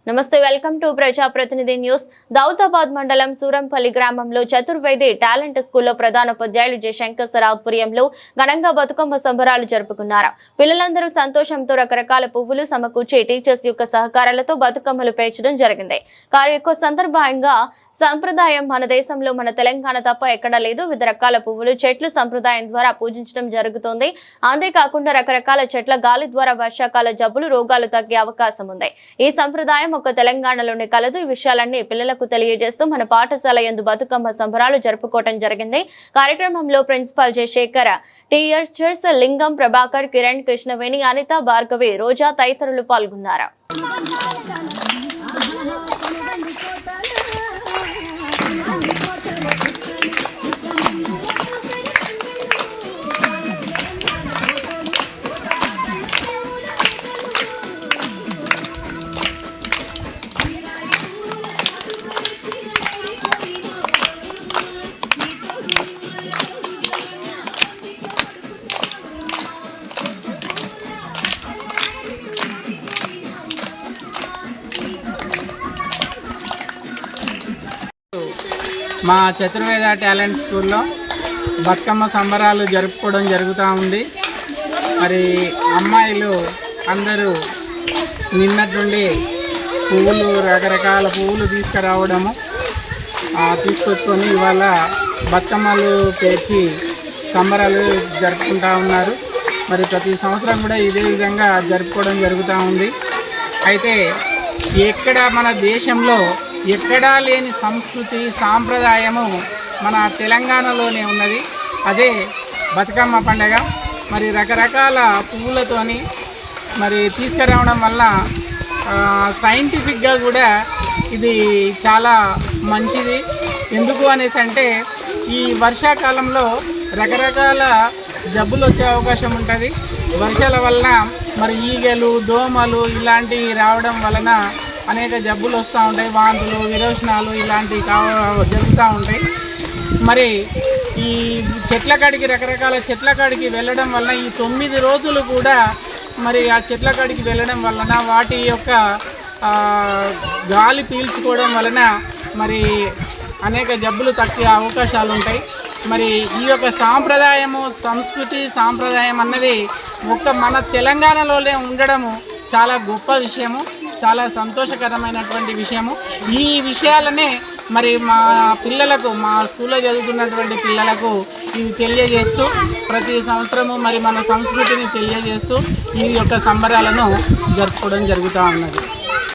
నమస్తే welcome to ప్రజాప్రతినిధి news. దౌతాబాద్ మండలం సూరంపల్లి గ్రామంలో చతుర్వేది టాలెంట్ స్కూల్లో ప్రధానోపాధ్యాయులు జె శంకర్ సార్ ఆధ్వర్యంలో ఘనంగా బతుకమ్మ సంబరాలు జరుపుకున్నారు. పిల్లలందరూ సంతోషంతో రకరకాల పువ్వులు సమకూర్చి టీచర్స్ యొక్క సహకారాలతో బతుకమ్మలు పేర్చడం జరిగింది. కార్యక్రమ సందర్భంగా సంప్రదాయం మన దేశంలో మన తెలంగాణ తప్ప ఎక్కడా లేదు. వివిధ రకాల పువ్వులు చెట్లు సంప్రదాయం ద్వారా పూజించడం జరుగుతుంది. అంతేకాకుండా రకరకాల చెట్ల గాలి ద్వారా వర్షాకాల జబ్బులు రోగాలు తగ్గే అవకాశం ఉంది. ఈ సంప్రదాయం ఒక తెలంగాణలోనే కలదు. ఈ విషయాలన్నీ పిల్లలకు తెలియజేస్తూ మన పాఠశాల యందు బతుకమ్మ సంబరాలు జరుపుకోవడం జరిగింది. కార్యక్రమంలో ప్రిన్సిపాల్ జె శేఖర్, టీచర్స్ లింగం, ప్రభాకర్, కిరణ్, కృష్ణవేణి, అనిత, భార్గవి, రోజా తదితరులు పాల్గొన్నారు. మా చతుర్వేద టాలెంట్ స్కూల్లో బతుకమ్మ సంబరాలు జరుపుకోవడం జరుగుతూ ఉంది. మరి అమ్మాయిలు అందరూ నిన్నట్టుండి పువ్వులు, రకరకాల పువ్వులు తీసుకొచ్చుకొని ఇవాళ బతుకమ్మలు పేర్చి సంబరాలు జరుపుకుంటూ ఉన్నారు. మరి ప్రతి సంవత్సరం కూడా ఇదే విధంగా జరుపుకోవడం జరుగుతూ ఉంది. అయితే ఎక్కడ మన దేశంలో ఎక్కడా లేని సంస్కృతి సాంప్రదాయము మన తెలంగాణలోనే ఉన్నది. అదే బతుకమ్మ పండుగ. మరి రకరకాల పువ్వులతోని మరి తీసుకురావడం వల్ల సైంటిఫిక్గా కూడా ఇది చాలా మంచిది. ఎందుకు అనేసి అంటే ఈ వర్షాకాలంలో రకరకాల జబ్బులు వచ్చే అవకాశం ఉంటుంది. వర్షాల వలన మరి ఈగలు, దోమలు ఇలాంటివి రావడం వలన అనేక జబ్బులు వస్తూ ఉంటాయి. వాంతులు, విరోచనాలు ఇలాంటివి జరుగుతూ ఉంటాయి. మరి ఈ చెట్ల కాడికి, రకరకాల చెట్ల కాడికి వెళ్ళడం వలన ఈ 9 రోజులు కూడా మరి ఆ చెట్ల కాడికి వెళ్ళడం వలన వాటి యొక్క గాలి పీల్చుకోవడం వలన మరి అనేక జబ్బులు తగ్గే అవకాశాలు ఉంటాయి. మరి ఈ యొక్క సాంప్రదాయము, సంస్కృతి, సాంప్రదాయం అన్నది మన తెలంగాణలోనే ఉండడము చాలా గొప్ప విషయము, చాలా సంతోషకరమైనటువంటి విషయము. ఈ విషయాలనే మరి మా పిల్లలకు, మా స్కూల్లో చదువుతున్నటువంటి పిల్లలకు ఇది తెలియజేస్తూ ప్రతి సంవత్సరము మరి మన సంస్కృతిని తెలియజేస్తూ ఈ యొక్క సంబరాలను జరుపుకోవడం జరుగుతూ ఉన్నది.